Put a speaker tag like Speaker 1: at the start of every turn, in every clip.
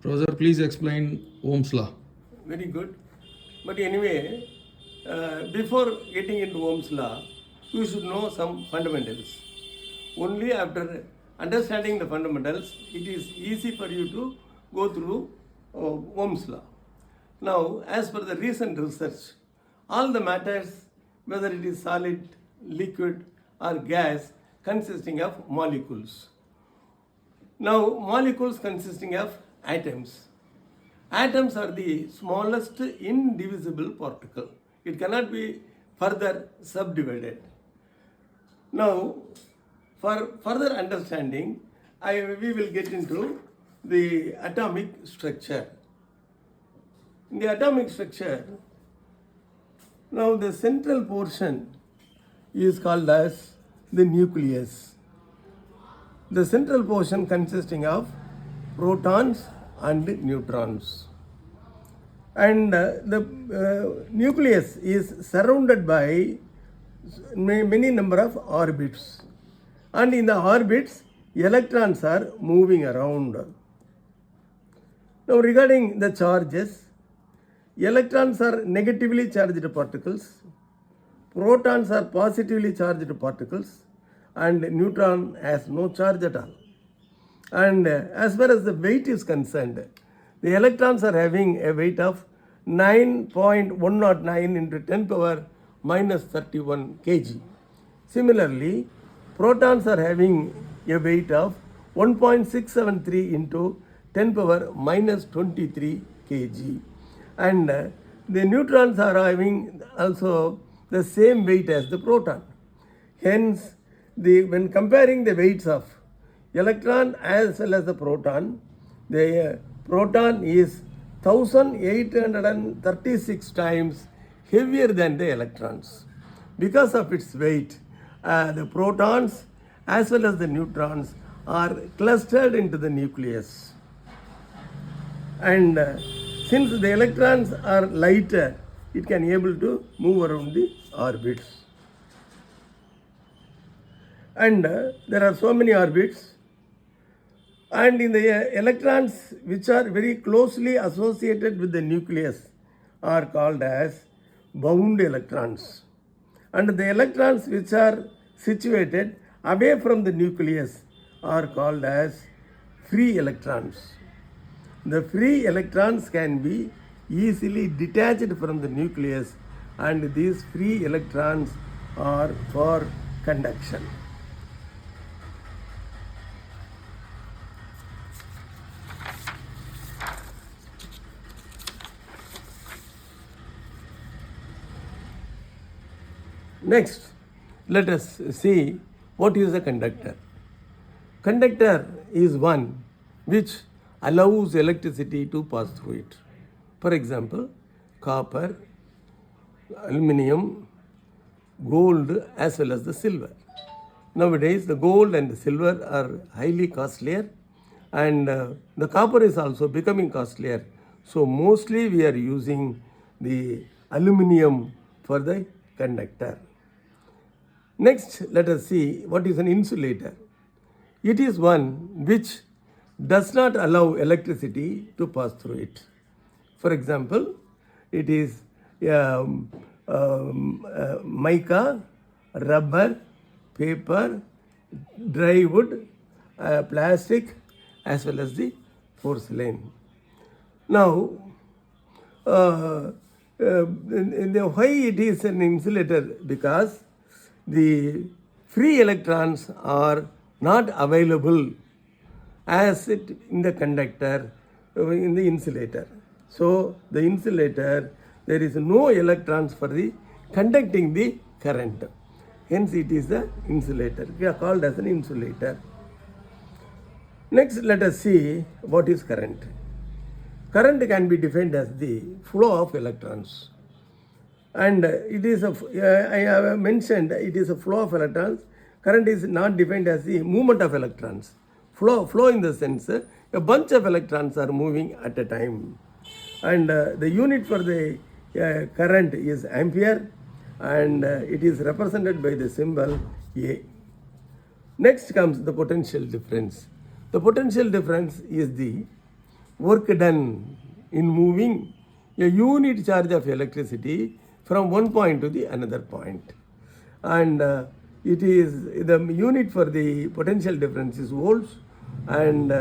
Speaker 1: Professor, please explain Ohm's law.
Speaker 2: Very good. But anyway, before getting into Ohm's law, you should know some fundamentals. Only after understanding the fundamentals, it is easy for you to go through Ohm's law. Now, as per the recent research, all the matters, whether it is solid, liquid, or gas, consisting of molecules. Now, molecules consisting of atoms. Atoms are the smallest indivisible particle. It cannot be further subdivided. Now, for further understanding, we will get into the atomic structure. In the atomic structure, now the central portion is called as the nucleus. The central portion consisting of protons and neutrons. And the nucleus is surrounded by many number of orbits. And in the orbits, electrons are moving around. Now regarding the charges, electrons are negatively charged particles, protons are positively charged particles, and neutron has no charge at all. And as far as the weight is concerned, the electrons are having a weight of 9.109 into 10 power minus 31 kg. Similarly, protons are having a weight of 1.673 into 10 power minus 23 kg. And the neutrons are having also the same weight as the proton. Hence, when comparing the weights of electron as well as the proton is 1836 times heavier than the electrons. Because of its weight, the protons as well as the neutrons are clustered into the nucleus. And since the electrons are lighter, it can able to move around the orbits. And there are so many orbits. And in the electrons which are very closely associated with the nucleus are called as bound electrons. And the electrons which are situated away from the nucleus are called as free electrons. The free electrons can be easily detached from the nucleus, and these free electrons are for conduction. Next, let us see what is a conductor. Conductor is one which allows electricity to pass through it. For example, copper, aluminum, gold as well as the silver. Nowadays, the gold and the silver are highly costlier, and the copper is also becoming costlier. So mostly we are using the aluminum for the conductor. Next, let us see what is an insulator. It is one which does not allow electricity to pass through it. For example, it is mica, rubber, paper, dry wood, plastic, as well as the porcelain. Now, why it is an insulator? Because the free electrons are not available as it in the conductor, in the insulator. So the insulator, there is no electrons for the conducting the current. Hence it is the insulator. We are called as an insulator. Next, let us see what is current. Current can be defined as the flow of electrons. And it is I have mentioned it is a flow of electrons. Current is not defined as the movement of electrons. Flow in the sense, a bunch of electrons are moving at a time. And the unit for the current is ampere, and it is represented by the symbol A. Next comes the potential difference. The potential difference is the work done in moving a unit charge of electricity from one point to the another point. And it is the unit for the potential difference is volts, and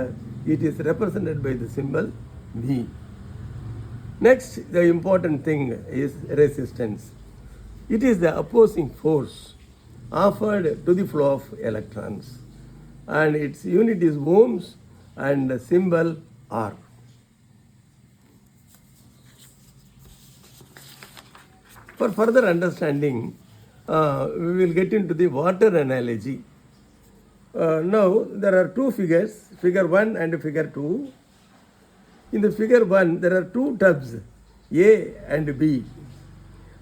Speaker 2: it is represented by the symbol V. Next, the important thing is resistance. It is the opposing force offered to the flow of electrons, and its unit is ohms and the symbol R. For further understanding, we will get into the water analogy. Now, there are two figures, figure 1 and figure 2. In the figure 1, there are two tubs, A and B.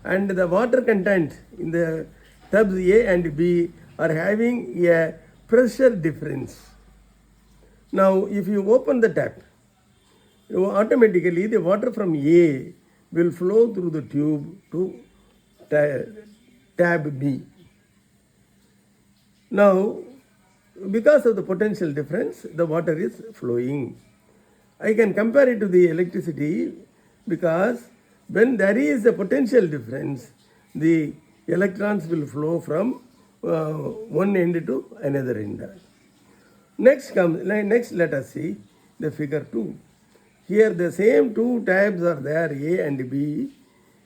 Speaker 2: And the water content in the tubs A and B are having a pressure difference. Now, if you open the tap, automatically the water from A will flow through the tube to tab B. Now, because of the potential difference, the water is flowing. I can compare it to the electricity because when there is a potential difference, the electrons will flow from one end to another end. Next, let us see the figure 2. Here the same two tabs are there, A and B,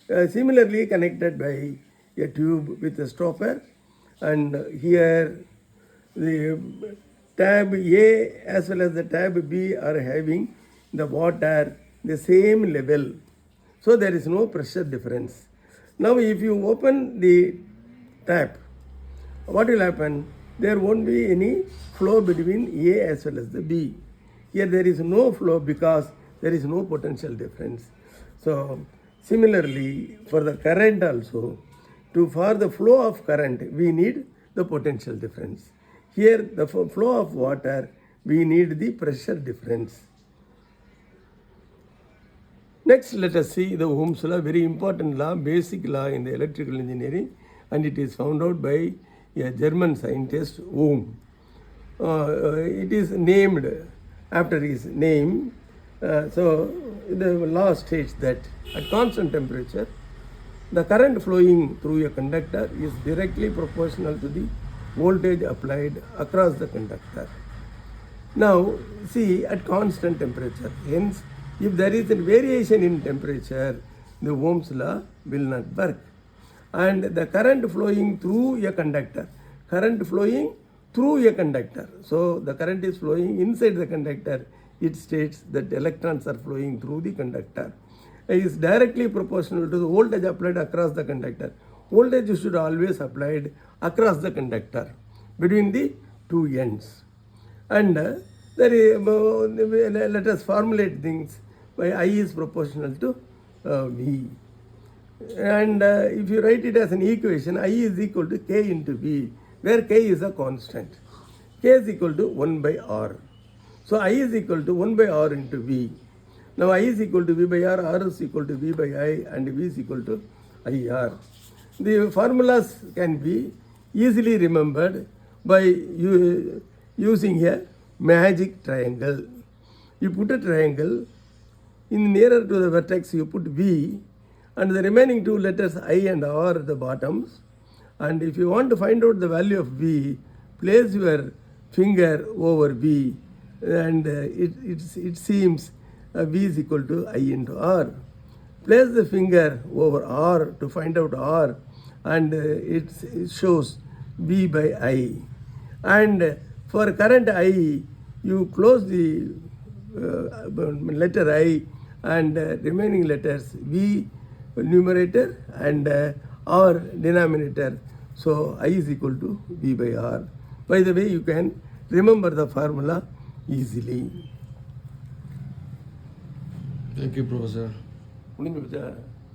Speaker 2: similarly connected by a tube with a stopper, and here the tab A as well as the tab B are having the water the same level. So there is no pressure difference. Now if you open the tap, what will happen? There won't be any flow between A as well as the B. Here there is no flow because there is no potential difference. So similarly for the current also, for the flow of current we need the potential difference. Here the flow of water we need the pressure difference. Next, let us see the Ohm's law, very important law, basic law in the electrical engineering, and it is found out by a German scientist, Ohm. It is named after his name. So the law states that at constant temperature, the current flowing through a conductor is directly proportional to the voltage applied across the conductor. Now, see, at constant temperature, hence, if there is a variation in temperature, the Ohm's law will not work. And the current flowing through a conductor, so the current is flowing inside the conductor, it states that electrons are flowing through the conductor. It is directly proportional to the voltage applied across the conductor. Voltage should always applied across the conductor between the two ends. And let us formulate things by I is proportional to V. And if you write it as an equation, I is equal to K into V, where K is a constant. K is equal to 1 by R. So I is equal to 1 by R into V. Now I is equal to V by R is equal to V by I, and V is equal to IR. The formulas can be easily remembered by using a magic triangle. You put a triangle, in nearer to the vertex you put V, and the remaining two letters I and R at the bottoms. And if you want to find out the value of V, place your finger over V, and it seems V is equal to I into R. Place the finger over R to find out R, and it shows V by I. And for current I, you close the letter I and remaining letters V numerator and R denominator. So I is equal to V by R. By the way, you can remember the formula easily.
Speaker 1: Thank you, Professor.
Speaker 2: முடிஞ்சு போச்சா?